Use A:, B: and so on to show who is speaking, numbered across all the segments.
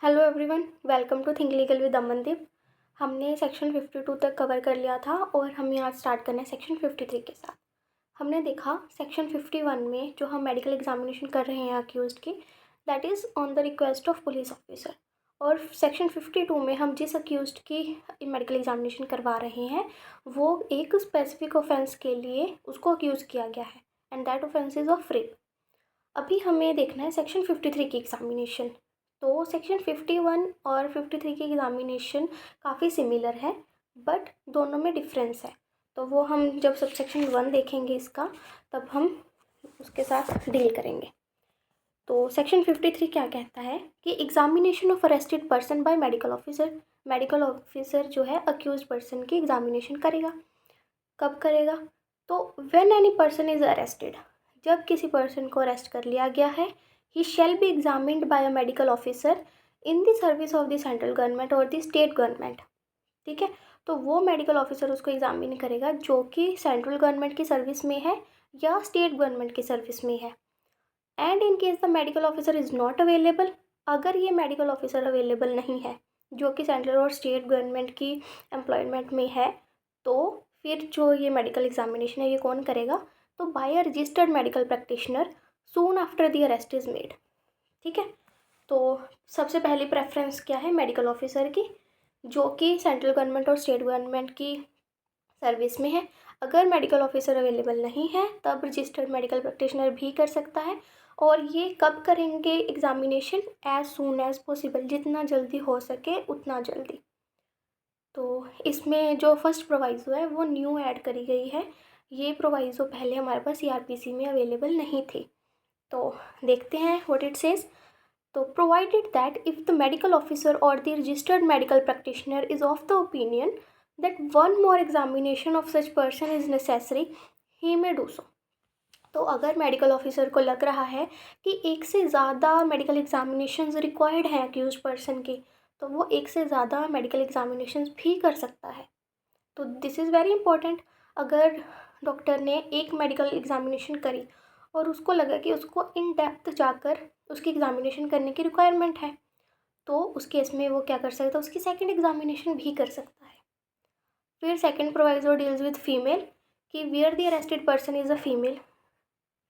A: Hello everyone, welcome to think legal with Amandeep. हमने section 52 तक cover कर लिया था और हमें आज स्टार्ट करना है सेक्शन 53 के साथ। हमने देखा सेक्शन 51 में जो हम मेडिकल एग्जामिनेशन कर रहे हैं अक्यूज्ड की, that is on the request of police officer. और सेक्शन 52 में हम जिस अक्यूज्ड की मेडिकल एग्जामिनेशन करवा रहे हैं वो एक स्पेसिफिक ऑफेंस के लिए उसको अक्यूज़ किया गया है, and that offence is of rape. अभी हमें देखना है सेक्शन 53 की एग्जामिनेशन। तो सेक्शन 51 और 53 की एग्जामिनेशन काफ़ी सिमिलर है, बट दोनों में डिफरेंस है। तो वो हम जब सब सेक्शन 1 देखेंगे इसका, तब हम उसके साथ डील करेंगे। तो सेक्शन 53 क्या कहता है कि examination of arrested person by medical officer जो है अक्यूज पर्सन की एग्जामिनेशन करेगा। कब करेगा? तो when any person is arrested, जब किसी पर्सन को अरेस्ट कर लिया गया है, he shall be examined by a medical officer in the service of the central government or the state government. ठीक है, तो वो मेडिकल ऑफिसर उसको एग्जामिन करेगा जो कि सेंट्रल गवर्नमेंट की सर्विस में है या स्टेट गवर्नमेंट की सर्विस में है। And in case the medical officer is not available, अगर ये मेडिकल ऑफिसर अवेलेबल नहीं है जो कि सेंट्रल और स्टेट गवर्नमेंट की एम्प्लॉयमेंट में है, तो फिर जो ये मेडिकल एग्जामिनेशन है ये कौन करेगा? तो by a registered medical practitioner soon after the arrest is made. ठीक है, तो सबसे पहली प्रेफरेंस क्या है? मेडिकल ऑफिसर की, जो कि सेंट्रल गवर्नमेंट और स्टेट गवर्नमेंट की सर्विस में है। अगर मेडिकल ऑफिसर अवेलेबल नहीं है तब रजिस्टर्ड मेडिकल प्रैक्टिशनर भी कर सकता है। और ये कब करेंगे examination? As soon as possible, जितना जल्दी हो सके उतना जल्दी। तो इसमें जो फर्स्ट प्रोवाइज़ो है वो न्यू ऐड करी गई है। ये प्रोवाइज़ो पहले हमारे पास सीआरपीसी में अवेलेबल नहीं थी। तो देखते हैं व्हाट इट सेज। तो provided that if the medical officer or the registered medical practitioner is of the opinion that one more examination of such person is necessary, he may do so. तो अगर medical officer को लग रहा है कि एक से ज़्यादा मेडिकल एग्जामिनेशंस रिक्वायर्ड हैं अक्यूज पर्सन की, तो वो एक से ज़्यादा मेडिकल एग्जामिनेशंस भी कर सकता है। तो दिस इज़ वेरी इंपॉर्टेंट। अगर डॉक्टर ने एक मेडिकल एग्जामिनेशन करी और उसको लगा कि उसको इन डेप्थ जाकर उसकी एग्जामिनेशन करने की रिक्वायरमेंट है, तो उस केस में वो क्या कर सकता है? उसकी सेकंड एग्जामिनेशन भी कर सकता है। फिर second proviso deals with female, कि where the arrested person is a female,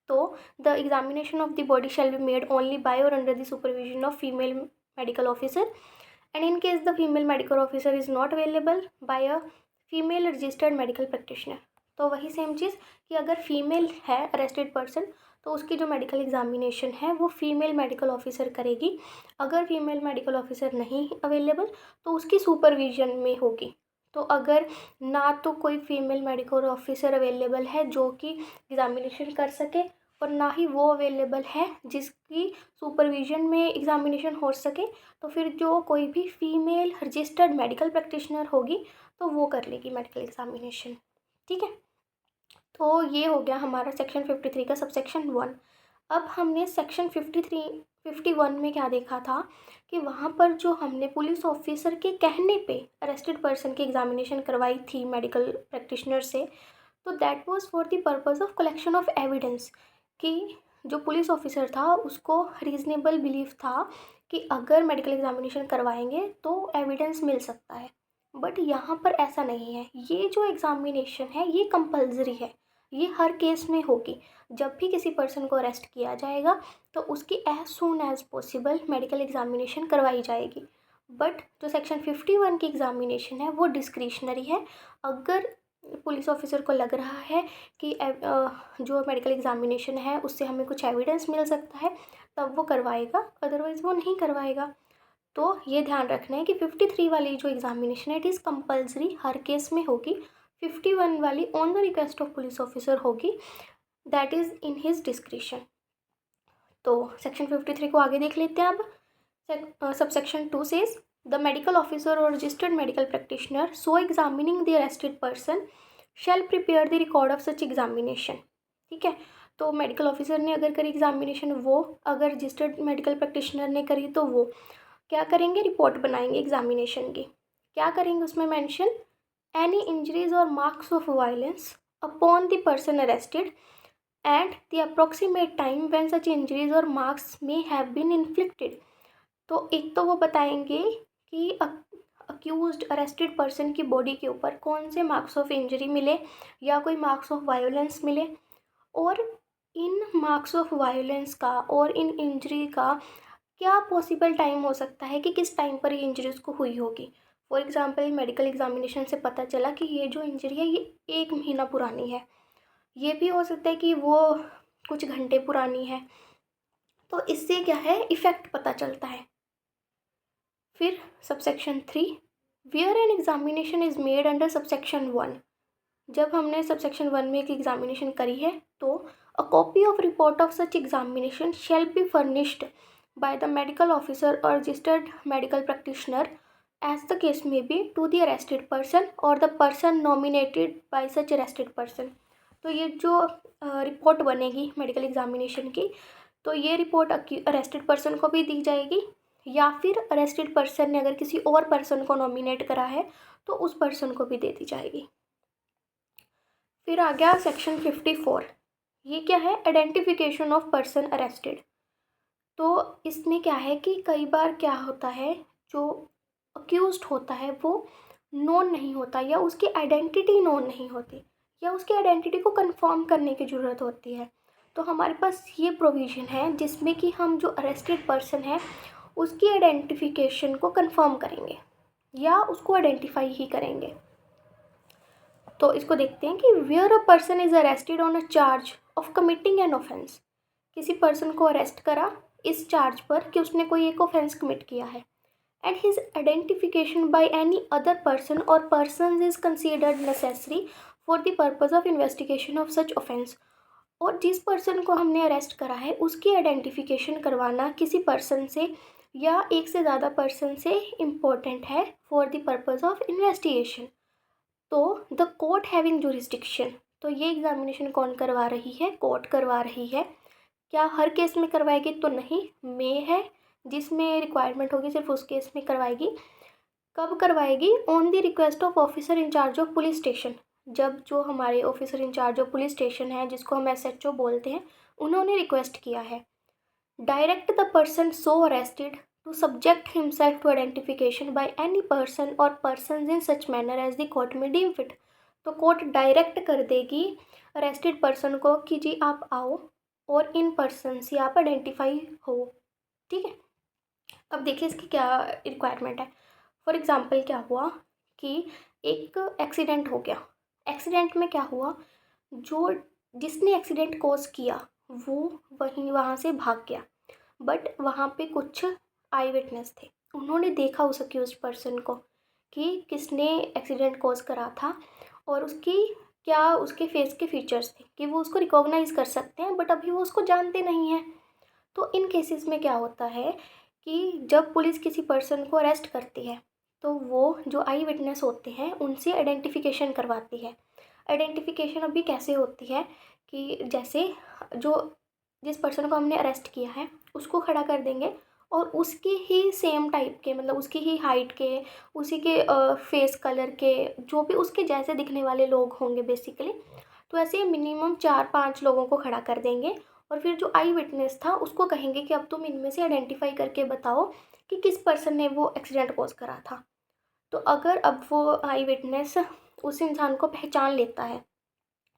A: तो the examination of the body shall be made only by or under the supervision of female medical officer, and in case the female medical officer is not available by a female registered medical practitioner. तो वही same चीज़ कि अगर female है arrested person, तो उसकी जो medical examination है वो फीमेल मेडिकल ऑफिसर करेगी। अगर फीमेल मेडिकल ऑफिसर नहीं अवेलेबल तो उसकी सुपरविजन में होगी। तो अगर ना तो कोई फीमेल मेडिकल ऑफिसर अवेलेबल है जो कि एग्जामिनेशन कर सके, और ना ही वो अवेलेबल है जिसकी सुपरविजन में एग्जामिनेशन हो सके, तो फिर जो कोई भी फीमेल रजिस्टर्ड मेडिकल प्रैक्टिशनर होगी तो वो कर लेगी मेडिकल एग्जामिनेशन। ठीक है, तो ये हो गया हमारा सेक्शन 53 का सबसेक्शन 1। अब हमने सेक्शन 51 में क्या देखा था कि वहाँ पर जो हमने पुलिस ऑफिसर के कहने पे अरेस्टेड पर्सन की एग्जामिनेशन करवाई थी मेडिकल प्रैक्टिशनर से, तो that was for the purpose of collection of evidence, कि जो पुलिस ऑफिसर था उसको रीज़नेबल बिलीफ था कि अगर मेडिकल एग्जामिनेशन करवाएंगे तो एविडेंस मिल सकता है। बट यहाँ पर ऐसा नहीं है। ये जो एग्ज़ामिनेशन है ये कंपलसरी है, ये हर केस में होगी। जब भी किसी पर्सन को अरेस्ट किया जाएगा तो उसकी as soon as possible medical examination करवाई जाएगी। बट जो सेक्शन 51 की एग्ज़ामिनेशन है वो डिस्क्रिशनरी है। अगर पुलिस ऑफिसर को लग रहा है कि जो मेडिकल एग्जामिनेशन है उससे हमें कुछ एविडेंस मिल सकता है तब वो करवाएगा, अदरवाइज़ वो नहीं करवाएगा। तो ये ध्यान रखना है कि 53 वाली जो एग्जामिनेशन है इट इज़ कंपलसरी, हर केस में होगी। 51 वाली on the request of police officer होगी, that is in his discretion. तो सेक्शन 53 को आगे देख लेते हैं अब। Subsection 2 says the medical officer or registered medical practitioner so examining the arrested person shall prepare the record of such examination. ठीक है, तो मेडिकल ऑफिसर ने अगर करी एग्जामिनेशन वो, अगर रजिस्टर्ड मेडिकल प्रैक्टिशनर ने करी तो वो क्या करेंगे? रिपोर्ट बनाएंगे एग्जामिनेशन की। क्या करेंगे उसमें mention? Any injuries or marks of violence upon the person arrested and the approximate time when such injuries or marks may have been inflicted. तो एक तो वो बताएंगे कि अक्यूज्ड अरेस्टेड पर्सन की बॉडी के ऊपर कौन से मार्क्स ऑफ इंजरी मिले या कोई मार्क्स ऑफ वायोलेंस मिले, और इन मार्क्स ऑफ वायोलेंस का और इन इंजरी का क्या पॉसिबल टाइम हो सकता है कि किस टाइम पर ये इंजरी उसको हुई होगी। फॉर एग्ज़ाम्पल मेडिकल एग्जामिनेशन से पता चला कि ये जो इंजरी है ये 1 महीना पुरानी है, ये भी हो सकता है कि वो कुछ घंटे पुरानी है। तो इससे क्या है, इफ़ेक्ट पता चलता है। फिर subsection 3, where an examination is made under subsection 1। जब हमने सबसेक्शन 1 में एक एग्जामिनेशन करी है तो a copy of report of such examination shall be furnished by the medical officer or registered medical practitioner as the case may be to the arrested person or the person nominated by such arrested person। तो ये जो report बनेगी medical examination की, तो ये report arrested person को भी दी जाएगी या फिर अरेस्टेड पर्सन ने अगर किसी और पर्सन को नॉमिनेट करा है तो उस पर्सन को भी दे दी जाएगी। फिर आ गया सेक्शन 54। ये क्या है, आइडेंटिफिकेशन ऑफ पर्सन अरेस्टेड। तो इसमें क्या है कि कई बार क्या होता है, जो अक्यूज्ड होता है वो नोन नहीं होता या उसकी आइडेंटिटी नोन नहीं होती या उसकी आइडेंटिटी को कंफर्म करने की ज़रूरत होती है। तो हमारे पास ये प्रोविज़न है जिसमें कि हम जो अरेस्टेड पर्सन है उसकी आइडेंटिफिकेशन को कंफर्म करेंगे या उसको आइडेंटिफाई ही करेंगे। तो इसको देखते हैं कि where a person is arrested on a charge of committing an offence. किसी पर्सन को अरेस्ट करा इस चार्ज पर कि उसने कोई एक ऑफेंस कमिट किया है, and his identification by any other person or person is considered necessary for the purpose of investigation of such offence. और जिस पर्सन को हमने अरेस्ट करा है उसकी आइडेंटिफिकेशन करवाना किसी पर्सन से या एक से ज़्यादा पर्सन से इम्पोर्टेंट है for the purpose of investigation. तो द कोर्ट हैविंग जुरिस्डिक्शन, तो ये एग्जामिनेशन कौन करवा रही है, कोर्ट करवा रही है। क्या हर केस में करवाएगी तो नहीं, मे है जिसमें रिक्वायरमेंट होगी सिर्फ उस केस में करवाएगी। कब करवाएगी, on the request of officer in charge of police station. जब जो हमारे officer in charge of police station है जिसको हम SHO बोलते हैं उन्होंने रिक्वेस्ट किया है। Direct the person so arrested to subject himself to identification by any person or person in such manner as the court may deem fit. तो court direct कर देगी अरेस्टेड पर्सन को कि जी आप आओ और इन पर्सन से आप आइडेंटिफाई हो। ठीक है, अब देखिए इसकी क्या रिक्वायरमेंट है। फॉर एग्ज़ाम्पल क्या हुआ कि एक एक्सीडेंट हो गया। एक्सीडेंट में क्या हुआ, जो जिसने एक्सीडेंट कॉज किया वो वहाँ से भाग गया, बट वहाँ पे कुछ आई विटनेस थे, उन्होंने देखा उस अक्यूज्ड पर्सन को कि किसने एक्सीडेंट कॉज करा था और उसकी क्या उसके फेस के फीचर्स थे कि वो उसको रिकॉग्नाइज़ कर सकते हैं, बट अभी वो उसको जानते नहीं हैं। तो इन केसेस में क्या होता है कि जब पुलिस किसी पर्सन को अरेस्ट करती है तो वो जो आई विटनेस होते हैं उनसे आइडेंटिफिकेशन करवाती है। आइडेंटिफिकेशन अभी कैसे होती है कि जैसे जो जिस पर्सन को हमने अरेस्ट किया है उसको खड़ा कर देंगे और उसके ही सेम टाइप के, मतलब उसकी ही हाइट के, उसी के फेस कलर के, जो भी उसके जैसे दिखने वाले लोग होंगे बेसिकली, तो ऐसे मिनिमम 4-5 लोगों को खड़ा कर देंगे और फिर जो आई विटनेस था उसको कहेंगे कि अब तुम इनमें से आइडेंटिफाई करके बताओ कि किस पर्सन ने वो एक्सीडेंट कॉज करा था। तो अगर अब वो आई विटनेस उस इंसान को पहचान लेता है,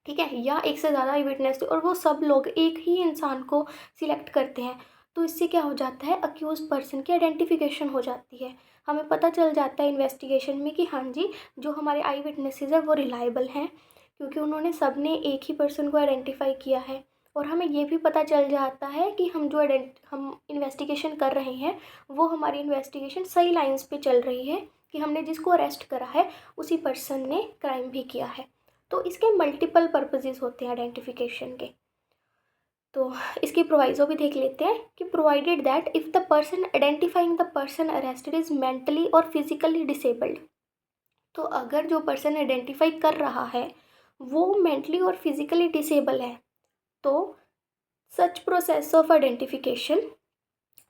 A: ठीक है, या एक से ज़्यादा आई विटनेस और वो सब लोग एक ही इंसान को सिलेक्ट करते हैं, तो इससे क्या हो जाता है, अक्यूज पर्सन की आइडेंटिफिकेशन हो जाती है। हमें पता चल जाता है इन्वेस्टिगेशन में कि हाँ जी जो हमारे आई विटनेसेस है वो रिलायबल हैं क्योंकि उन्होंने सब ने एक ही पर्सन को आइडेंटिफाई किया है। और हमें ये भी पता चल जाता है कि हम इन्वेस्टिगेशन कर रहे हैं वो हमारी इन्वेस्टिगेशन सही लाइंस पे चल रही है कि हमने जिसको अरेस्ट करा है उसी पर्सन ने क्राइम भी किया है। तो इसके मल्टीपल पर्पसेस होते हैं आइडेंटिफिकेशन के। तो इसकी प्रोवाइजो भी देख लेते हैं कि provided that if the person identifying the person arrested is mentally और फिजिकली डिसेबल्ड। तो अगर जो पर्सन आइडेंटिफाई कर रहा है वो मेंटली और फिजिकली डिसेबल है तो such process of identification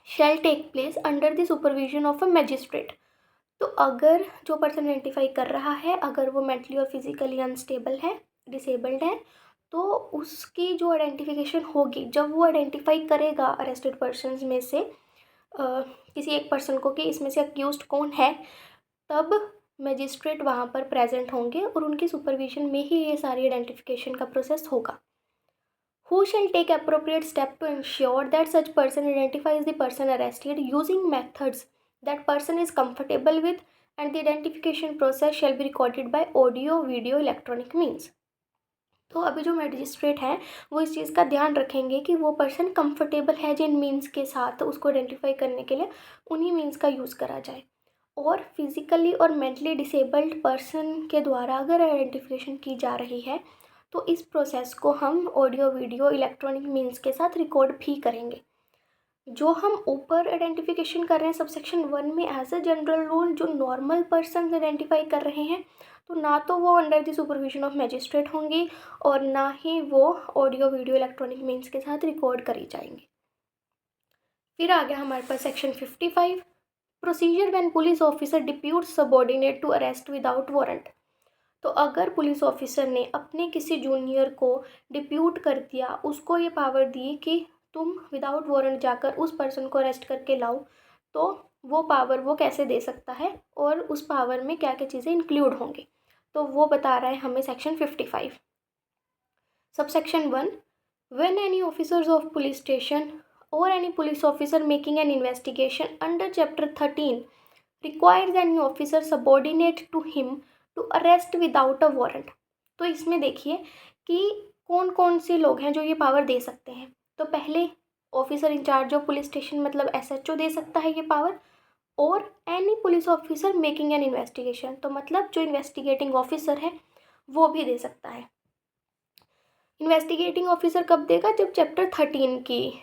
A: shall take place under the supervision of a magistrate. तो अगर जो पर्सन आइडेंटिफाई कर रहा है अगर वो मेंटली और फिजिकली अनस्टेबल है, डिसेबल्ड है, तो उसकी जो आइडेंटिफिकेशन होगी जब वो आइडेंटिफाई करेगा अरेस्टेड पर्सन्स में से किसी एक पर्सन को कि इसमें से अक्यूज्ड कौन है, तब मजिस्ट्रेट वहाँ पर प्रेजेंट होंगे और उनकी सुपरविजन में ही ये सारी आइडेंटिफिकेशन का प्रोसेस होगा। Who shall take appropriate step to ensure that such person identifies the person arrested using methods that person is comfortable with, and the identification process shall be recorded by audio, video, electronic means। तो अभी जो magistrate हैं वो इस चीज़ का ध्यान रखेंगे कि वो पर्सन कंफर्टेबल है जिन मीन्स के साथ उसको आइडेंटिफाई करने के लिए उन्हीं मीन्स का यूज़ करा जाए। और फिज़िकली और मेंटली डिसेबल्ड पर्सन के द्वारा अगर आइडेंटिफिकेशन की जा रही है तो इस प्रोसेस को हम ऑडियो, वीडियो, इलेक्ट्रॉनिक मीन्स के साथ रिकॉर्ड भी करेंगे। जो हम ऊपर आइडेंटिफिकेशन कर रहे हैं सबसेक्शन 1 में एज अ जनरल रूल, जो नॉर्मल पर्सन आइडेंटिफाई कर रहे हैं, तो ना तो वो under the supervision of magistrate होंगी और ना ही वो ऑडियो, वीडियो, इलेक्ट्रॉनिक मीन्स के साथ रिकॉर्ड करी जाएंगी। फिर आ गया हमारे पास section 55, procedure when police officer depute subordinate to arrest without warrant. तो अगर पुलिस ऑफिसर ने अपने किसी जूनियर को डिप्यूट कर दिया, उसको ये पावर दी कि तुम विदाउट वारंट जाकर उस पर्सन को अरेस्ट करके लाओ, तो वो पावर वो कैसे दे सकता है और उस पावर में क्या क्या चीज़ें इंक्लूड होंगी, तो वो बता रहा है हमें section 55। Subsection 1, when any officers of police station or any police officer making an investigation under chapter 13 requires any officer subordinate to him to arrest without a warrant। तो इसमें देखिए कि कौन कौन से लोग हैं जो ये पावर दे सकते हैं। तो पहले officer in charge of police station मतलब SHO दे सकता है ये पावर, और any police officer making an investigation तो मतलब जो इन्वेस्टिगेटिंग ऑफिसर है वो भी दे सकता है। इन्वेस्टिगेटिंग ऑफिसर कब देगा? जब चैप्टर 13 की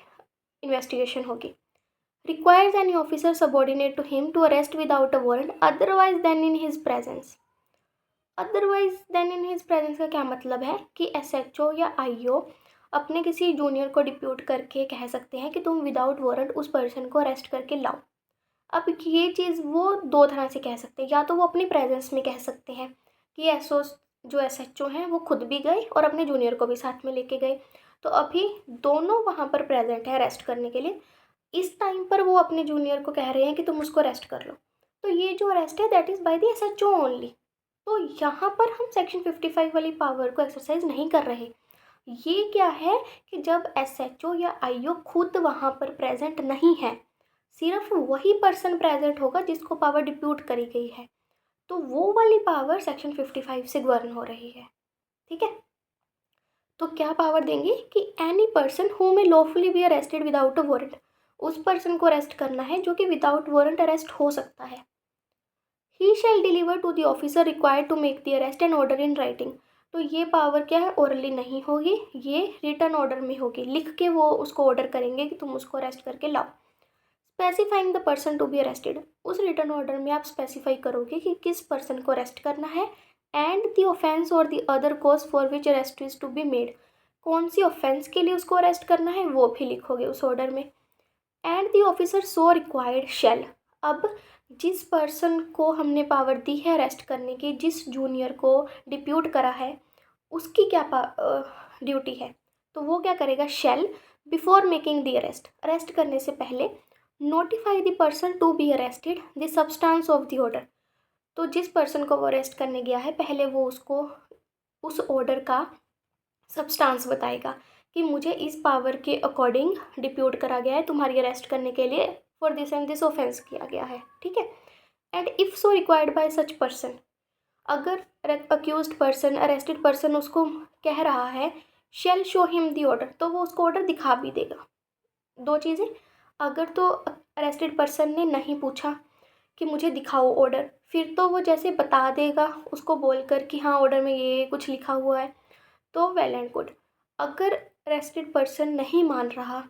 A: इन्वेस्टिगेशन होगी। Requires any officer subordinate to him to arrest without a warrant otherwise than in his presence. Otherwise than in his presence का क्या मतलब है कि SHO या IO अपने किसी जूनियर को डिप्यूट करके कह सकते हैं कि तुम विदाउट वारंट उस पर्सन को अरेस्ट करके लाओ। अब ये चीज़ वो दो तरह से कह सकते हैं, या तो वो अपनी प्रेजेंस में कह सकते हैं कि जो SHO हैं वो खुद भी गए और अपने जूनियर को भी साथ में लेके गए, तो अभी दोनों वहाँ पर प्रेजेंट है अरेस्ट करने के लिए। इस टाइम पर वो अपने जूनियर को कह रहे हैं कि तुम उसको अरेस्ट कर लो, तो ये जो अरेस्ट है that is by the SHO only. तो यहाँ पर हम सेक्शन 55 वाली पावर को एक्सरसाइज नहीं कर रहे। ये क्या है कि जब SHO या IO खुद वहाँ पर प्रेजेंट नहीं है, सिर्फ वही पर्सन प्रेजेंट होगा जिसको पावर डिप्यूट करी गई है, तो वो वाली पावर सेक्शन 55 से गवर्न हो रही है। ठीक है, तो क्या पावर देंगे कि any person who may lawfully be arrested without a warrant, उस पर्सन को अरेस्ट करना है जो कि विदाउट वारंट अरेस्ट हो सकता है। He shall deliver to the officer required to make the arrest and order in writing. तो ये पावर क्या है? ओरली नहीं होगी, ये रिटर्न ऑर्डर में होगी, लिख के वो उसको ऑर्डर करेंगे कि तुम उसको अरेस्ट करके लाओ। Specifying the person to be arrested, उस रिटर्न ऑर्डर में आप स्पेसिफाई करोगे कि किस पर्सन को अरेस्ट करना है, एंड द ऑफेंस और the other cause for which arrest is to be made, कौन सी ऑफेंस के लिए उसको अरेस्ट करना है वो भी लिखोगे उस ऑर्डर में। And the officer so required shall, अब जिस पर्सन को हमने पावर दी है अरेस्ट करने की, जिस जूनियर को डिप्यूट करा है, उसकी क्या ड्यूटी है, तो वो क्या करेगा? Shall before making the arrest, arrest करने से पहले notify the person to be arrested the substance of the order. तो जिस पर्सन को वो अरेस्ट करने गया है पहले वो उसको उस ऑर्डर का सब्सटेंस बताएगा कि मुझे इस पावर के अकॉर्डिंग डिप्यूट करा गया है, तुम्हारी अरेस्ट करने के लिए for this and this offence किया गया है। ठीक है, and if so required by such person, अगर अक्यूज्ड पर्सन, अरेस्टेड पर्सन उसको कह रहा है shall show him the order, तो वो उसको ऑर्डर दिखा भी देगा। दो चीज़ें, अगर तो अरेस्टेड पर्सन ने नहीं पूछा कि मुझे दिखाओ ऑर्डर, फिर तो वो जैसे बता देगा उसको बोलकर कि हाँ ऑर्डर में ये कुछ लिखा हुआ है, तो वेल एंड गुड। अगर अरेस्टेड पर्सन नहीं मान रहा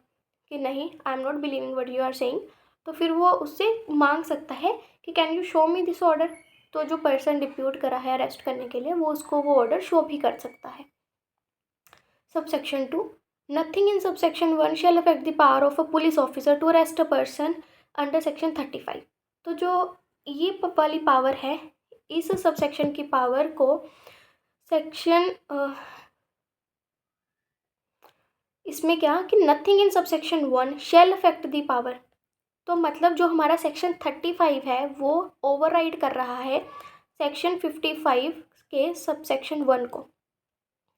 A: कि नहीं I am not believing what you are saying, तो फिर वो उससे मांग सकता है कि can you show me this order, तो जो पर्सन डिप्यूट करा है अरेस्ट करने के लिए वो उसको वो ऑर्डर शो भी कर सकता है। Subsection 2, nothing in subsection 1 shall affect the power of a police officer to arrest a person under section 35। तो जो ये वाली पावर है, इस सबसेक्शन की पावर को सेक्शन इसमें क्या कि nothing in subsection 1 shall affect the power, तो मतलब जो हमारा सेक्शन 35 है वो ओवरराइड कर रहा है सेक्शन 55 के सब सेक्शन 1 को।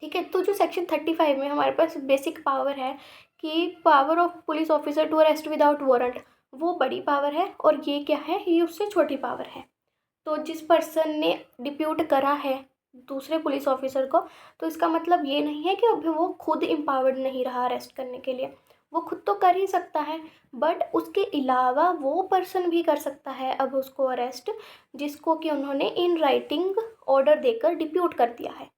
A: ठीक है, तो जो सेक्शन 35 में हमारे पास बेसिक पावर है कि power of police officer to arrest without warrant, वो बड़ी पावर है, और ये क्या है, ये उससे छोटी पावर है। तो जिस पर्सन ने डिप्यूट करा है दूसरे पुलिस ऑफिसर को, तो इसका मतलब ये नहीं है कि अभी वो खुद एम्पावर्ड नहीं रहा अरेस्ट करने के लिए। वो खुद तो कर ही सकता है, बट उसके अलावा वो पर्सन भी कर सकता है अब उसको अरेस्ट, जिसको कि उन्होंने इन राइटिंग ऑर्डर देकर डिप्यूट कर दिया है।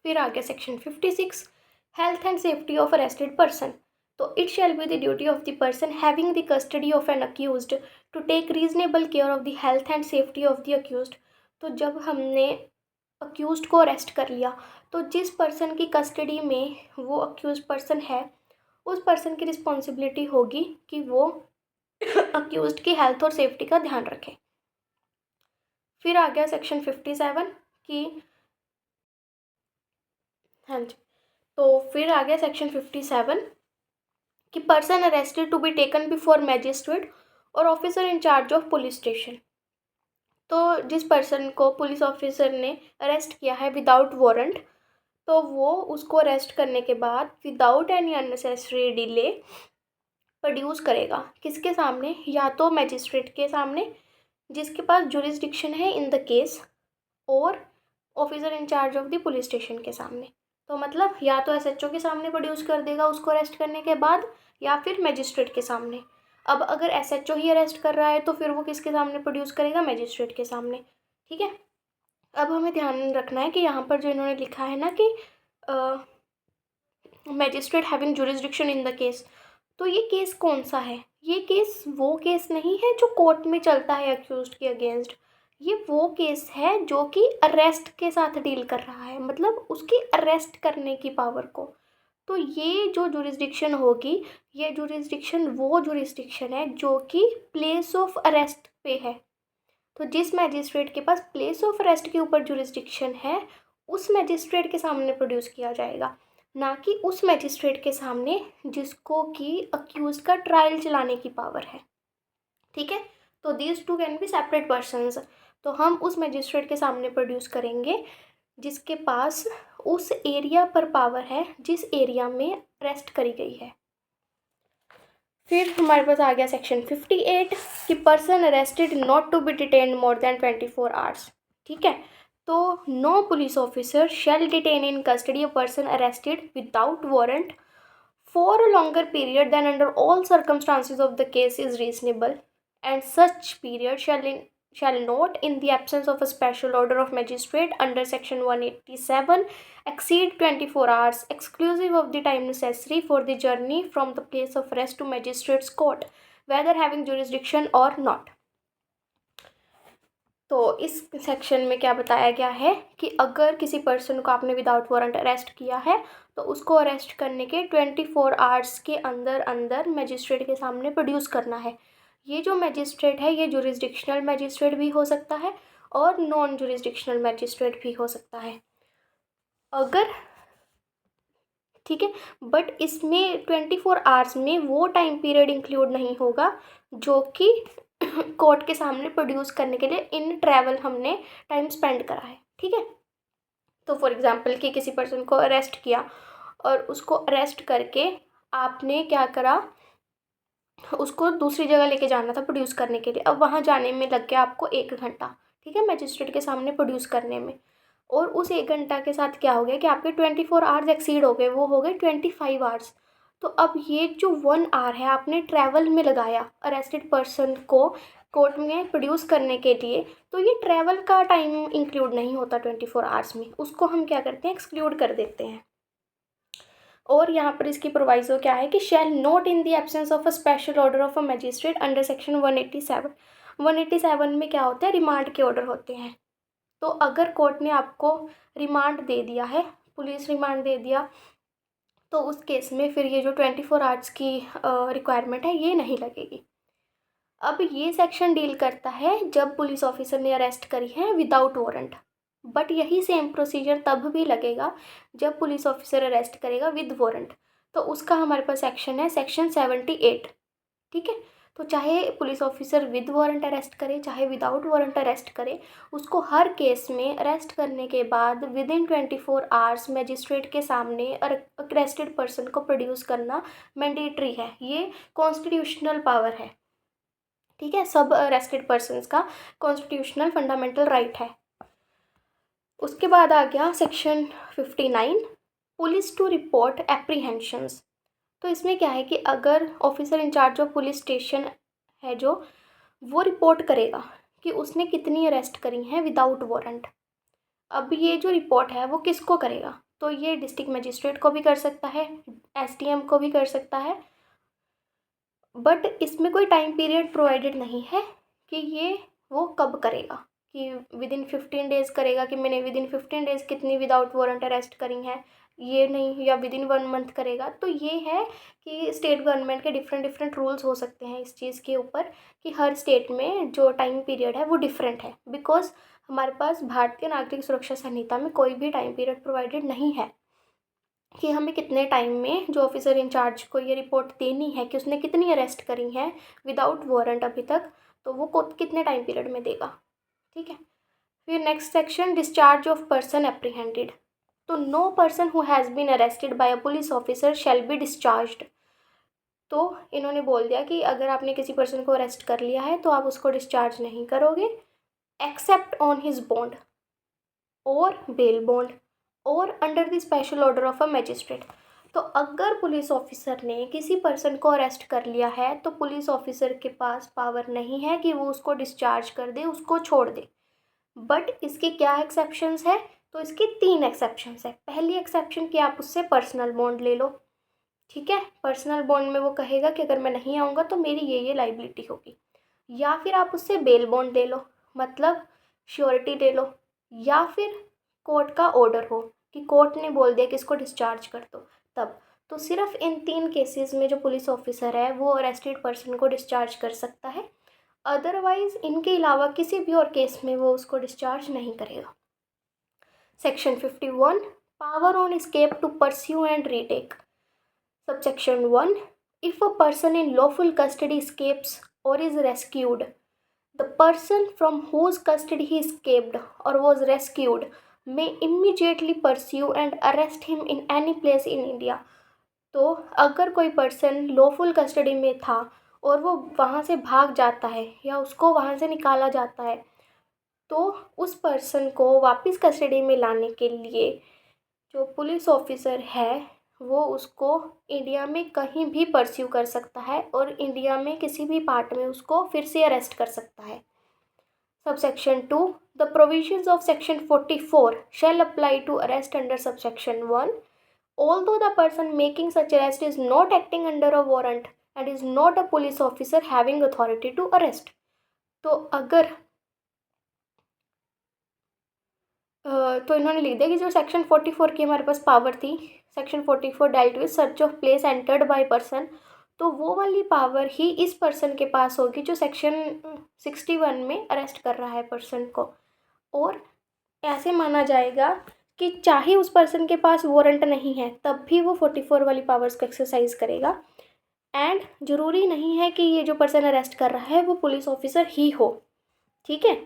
A: फिर आगे section 56, health and safety of arrested person. तो it shall be the duty of the person having the custody of an accused to take reasonable care of the health and safety of the accused. तो जब हमने accused को arrest कर लिया, तो जिस person की कस्टडी में वो अक्यूज पर्सन है, उस पर्सन की रिस्पॉन्सिबिलिटी होगी कि वो अक्यूज्ड की हेल्थ और सेफ्टी का ध्यान रखें। फिर आ गया सेक्शन 57 की, हाँ जी, तो फिर आ गया सेक्शन 57 कि person arrested to be taken before magistrate or officer in charge of police station. तो जिस पर्सन को पुलिस ऑफिसर ने अरेस्ट किया है विदाउट वारंट, तो वो उसको अरेस्ट करने के बाद without any unnecessary delay produce करेगा किसके सामने, या तो मैजिस्ट्रेट के सामने जिसके पास जुरिस्डिक्शन है इन द केस, और officer in charge of the police station के सामने। तो मतलब या तो एसएचओ के सामने प्रोड्यूस कर देगा उसको अरेस्ट करने के बाद, या फिर मैजिस्ट्रेट के सामने। अब अगर एसएचओ ही अरेस्ट कर रहा है तो फिर वो किसके सामने प्रोड्यूस करेगा, मैजिस्ट्रेट के सामने। ठीक है, अब हमें ध्यान रखना है कि यहाँ पर जो इन्होंने लिखा है ना कि magistrate having jurisdiction in the case, तो ये केस कौन सा है, ये केस वो केस नहीं है जो कोर्ट में चलता है अक्यूज्ड के अगेंस्ट। ये वो केस है जो कि अरेस्ट के साथ डील कर रहा है, मतलब उसकी अरेस्ट करने की पावर को। तो ये जो जुरिस्डिक्शन होगी, ये जुरिस्डिक्शन वो जुरिस्डिक्शन है जो कि प्लेस ऑफ अरेस्ट पे है। तो जिस मैजिस्ट्रेट के पास प्लेस ऑफ अरेस्ट के ऊपर जुरिस्डिक्शन है, उस मैजिस्ट्रेट के सामने प्रोड्यूस किया जाएगा, ना कि उस मैजिस्ट्रेट के सामने जिसको कि अक्यूज का ट्रायल चलाने की पावर है। ठीक है, तो these two can be separate persons. तो हम उस मैजिस्ट्रेट के सामने प्रोड्यूस करेंगे जिसके पास उस एरिया पर पावर है जिस एरिया में अरेस्ट करी गई है। फिर हमारे पास आ गया सेक्शन 58 कि person arrested not to be detained more than 24 hours. ठीक है, तो no police officer shall detain in custody a person arrested without warrant for a longer period than under all circumstances of the case is reasonable, and such period shall not, in the absence of a special order of magistrate under section 187, exceed 24 hours, exclusive of the time necessary for the journey from the place of arrest to magistrate's court, whether having jurisdiction or not. तो इस section में क्या बताया गया है कि अगर किसी पर्सन को आपने विदाउट वारंट अरेस्ट किया है, तो उसको अरेस्ट करने के 24 आवर्स के अंदर अंदर मैजिस्ट्रेट के सामने प्रोड्यूस करना है। ये जो मैजिस्ट्रेट है ये जुरिस्डिक्शनल मैजिस्ट्रेट भी हो सकता है और नॉन जुरिस्डिक्शनल मैजिस्ट्रेट भी हो सकता है अगर, ठीक है, बट इसमें 24 आवर्स में वो टाइम पीरियड इंक्लूड नहीं होगा जो कि कोर्ट के सामने प्रोड्यूस करने के लिए इन ट्रैवल हमने टाइम स्पेंड करा है। ठीक है, तो फॉर एग्जांपल कि किसी पर्सन को अरेस्ट किया और उसको अरेस्ट करके आपने क्या करा, उसको दूसरी जगह लेके जाना था प्रोड्यूस करने के लिए। अब वहाँ जाने में लग गया आपको 1 घंटा, ठीक है, मैजिस्ट्रेट के सामने प्रोड्यूस करने में। और उस 1 घंटा के साथ क्या हो गया कि आपके 24 आवर्स एक्सीड हो गए, वो हो गए 25 आवर्स। तो अब ये जो 1 आवर है आपने ट्रैवल में लगाया अरेस्टेड पर्सन को कोर्ट में प्रोड्यूस करने के लिए, तो ये ट्रैवल का टाइम इंक्लूड नहीं होता 24 आवर्स में, उसको हम क्या करते हैं, एक्सक्लूड कर देते हैं। और यहाँ पर इसकी प्रोवाइजो क्या है कि shall not in the absence of a special order of a magistrate under section 187। 187 में क्या होता है, रिमांड के ऑर्डर होते हैं। तो अगर कोर्ट ने आपको रिमांड दे दिया है, पुलिस रिमांड दे दिया, तो उस केस में फिर ये जो 24 आवर्स की रिक्वायरमेंट है ये नहीं लगेगी। अब ये सेक्शन डील करता है जब पुलिस ऑफिसर ने अरेस्ट करी है विदाउट वारंट, बट यही सेम प्रोसीजर तब भी लगेगा जब पुलिस ऑफिसर अरेस्ट करेगा विद वारंट। तो उसका हमारे पास सेक्शन है सेक्शन 78। ठीक है, तो चाहे police officer with warrant arrest करे चाहे विदाउट वारंट अरेस्ट करे, उसको हर केस में अरेस्ट करने के बाद विद इन 24 आवर्स मजिस्ट्रेट के सामने अरेस्टेड पर्सन को प्रोड्यूस करना मैंडेटरी है। ये कॉन्स्टिट्यूशनल पावर है, ठीक है, सब अरेस्टेड पर्सन्स का कॉन्स्टिट्यूशनल फंडामेंटल राइट है। उसके बाद आ गया section 59, police to report apprehensions. तो इसमें क्या है कि अगर officer in charge of police station है जो, वो रिपोर्ट करेगा कि उसने कितनी अरेस्ट करी हैं विदाउट वारंट। अब ये जो रिपोर्ट है वो किसको करेगा, तो ये डिस्ट्रिक्ट मजिस्ट्रेट को भी कर सकता है, SDM को भी कर सकता है, बट इसमें कोई टाइम पीरियड प्रोवाइडेड नहीं है कि ये वो कब करेगा, कि विद इन 15 डेज़ करेगा कि मैंने विद इन 15 डेज़ कितनी विदाउट वारंट अरेस्ट करी हैं, ये नहीं, या विद इन 1 मंथ करेगा। तो ये है कि स्टेट गवर्नमेंट के डिफरेंट रूल्स हो सकते हैं इस चीज़ के ऊपर, कि हर स्टेट में जो टाइम पीरियड है वो डिफरेंट है, बिकॉज हमारे पास भारतीय नागरिक सुरक्षा संहिता में कोई भी टाइम पीरियड प्रोवाइडेड नहीं है कि हमें कितने टाइम में जो ऑफिसर इंचार्ज को ये रिपोर्ट देनी है कि उसने कितनी अरेस्ट करी हैं विदाउट वारंट अभी तक, तो वो कितने टाइम पीरियड में देगा, ठीक है। फिर next section, discharge of person apprehended. तो no person who has been arrested by a police officer shall be discharged. तो इन्होंने बोल दिया कि अगर आपने किसी पर्सन को अरेस्ट कर लिया है तो आप उसको डिस्चार्ज नहीं करोगे, एक्सेप्ट ऑन हिज बॉन्ड और बेल बॉन्ड और under the special order of a magistrate. तो अगर पुलिस ऑफिसर ने किसी पर्सन को अरेस्ट कर लिया है तो पुलिस ऑफिसर के पास पावर नहीं है कि वो उसको डिस्चार्ज कर दे, उसको छोड़ दे। बट इसके क्या एक्सेप्शंस है, तो इसके 3 एक्सेप्शंस है। पहली एक्सेप्शन कि आप उससे पर्सनल बॉन्ड ले लो, ठीक है, पर्सनल बॉन्ड में वो कहेगा कि अगर मैं नहीं आऊँगा तो मेरी ये लाइबिलिटी होगी। या फिर आप उससे बेल बॉन्ड ले लो, मतलब श्योरिटी ले लो, या फिर कोर्ट का ऑर्डर हो कि कोर्ट ने बोल दिया कि इसको डिस्चार्ज कर दो, तब। तो सिर्फ इन 3 केसेस में जो पुलिस ऑफिसर है वो अरेस्टेड पर्सन को डिस्चार्ज कर सकता है, अदरवाइज इनके अलावा किसी भी और केस में वो उसको डिस्चार्ज नहीं करेगा। Section 51, power on escape to pursue and retake. Subsection 1, if a person in lawful custody escapes or is rescued, the person from whose custody he escaped or was rescued may immediately pursue and arrest him in any place in India। तो अगर कोई person lawful custody में था और वो वहाँ से भाग जाता है या उसको वहाँ से निकाला जाता है, तो उस पर्सन को वापस कस्टडी में लाने के लिए जो पुलिस ऑफिसर है वो उसको इंडिया में कहीं भी परस्यू कर सकता है और इंडिया में किसी भी पार्ट में उसको फिर से अरेस्ट कर सकता है। Subsection 2, the provisions of section 44 shall apply to arrest under subsection 1 although the person making such arrest is not acting under a warrant and is not a police officer having authority to arrest। तो अगर तो इन्होंने लिख दिया कि जो section 44 की हमारे पास पावर थी, section 44 dealt with search of place entered by person, तो वो वाली पावर ही इस पर्सन के पास होगी जो सेक्शन 61 में अरेस्ट कर रहा है पर्सन को। और ऐसे माना जाएगा कि चाहे उस पर्सन के पास वारंट नहीं है तब भी वो 44 वाली पावर्स को एक्सरसाइज करेगा। एंड ज़रूरी नहीं है कि ये जो पर्सन अरेस्ट कर रहा है वो पुलिस ऑफिसर ही हो, ठीक है।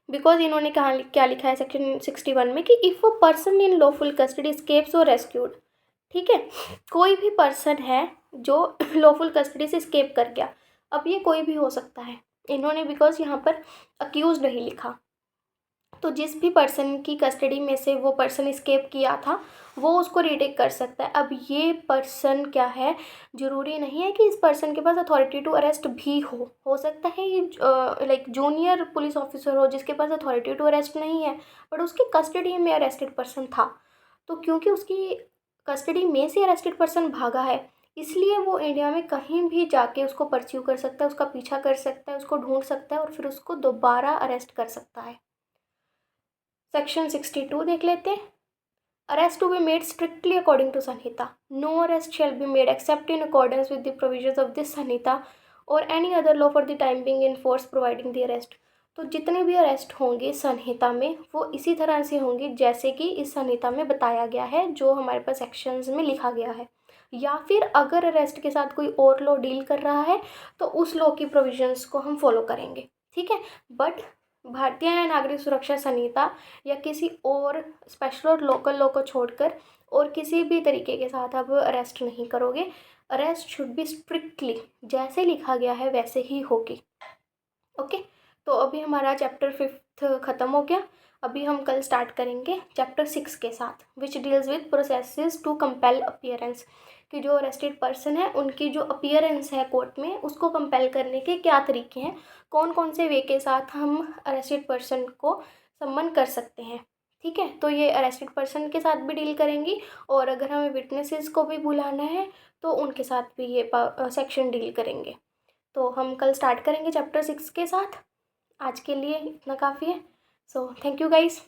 A: बिकॉज इन्होंने कहा क्या लिखा है सेक्शन 61 में कि if a person in lawful custody escapes और रेस्क्यूड, ठीक है, कोई भी पर्सन है जो लॉफुल कस्टडी से स्केप कर गया। अब ये कोई भी हो सकता है, इन्होंने बिकॉज यहाँ पर अक्यूज नहीं लिखा, तो जिस भी पर्सन की कस्टडी में से वो पर्सन स्केप किया था वो उसको रिटेक कर सकता है। अब ये पर्सन क्या है, ज़रूरी नहीं है कि इस पर्सन के पास अथॉरिटी टू अरेस्ट भी हो सकता है ये लाइक जूनियर पुलिस ऑफिसर हो जिसके पास अथॉरिटी टू अरेस्ट नहीं है बट उसकी कस्टडी में अरेस्टेड पर्सन था। तो क्योंकि उसकी कस्टडी में से अरेस्टेड पर्सन भागा है इसलिए वो इंडिया में कहीं भी जाके उसको परस्यू कर सकता है, उसका पीछा कर सकता है, उसको ढूंढ सकता है और फिर उसको दोबारा अरेस्ट कर सकता है। सेक्शन 62 देख लेते हैं। Arrest to be made strictly according to Sanhita. No arrest shall be made except in accordance with the provisions of this Sanhita or any other law for the time being in force providing the arrest. तो जितने भी arrest होंगे संहिता में वो इसी तरह से होंगे जैसे कि इस संहिता में बताया गया है, जो हमारे पास सेक्शंस में लिखा गया है। या फिर अगर अरेस्ट के साथ कोई और लॉ डील कर रहा है तो उस लॉ की प्रोविजंस को हम फॉलो करेंगे, ठीक है। बट भारतीय नागरिक सुरक्षा संहिता या किसी और स्पेशल और लोकल लॉ को छोड़कर और किसी भी तरीके के साथ आप अरेस्ट नहीं करोगे। अरेस्ट शुड बी स्ट्रिक्टली जैसे लिखा गया है वैसे ही होगी। ओके, तो अभी हमारा चैप्टर 5 ख़त्म हो गया। अभी हम कल स्टार्ट करेंगे चैप्टर 6 के साथ, which deals with processes to compel appearance, कि जो अरेस्टेड पर्सन है उनकी जो अपीयरेंस है कोर्ट में उसको कंपेल करने के क्या तरीके हैं, कौन कौन से वे के साथ हम अरेस्टेड पर्सन को सम्मन कर सकते हैं, ठीक है। तो ये अरेस्टेड पर्सन के साथ भी डील करेंगी और अगर हमें विटनेसेस को भी बुलाना है तो उनके साथ भी ये सेक्शन डील करेंगे। तो हम कल स्टार्ट करेंगे चैप्टर 6 के साथ। आज के लिए इतना काफ़ी है। So thank you guys.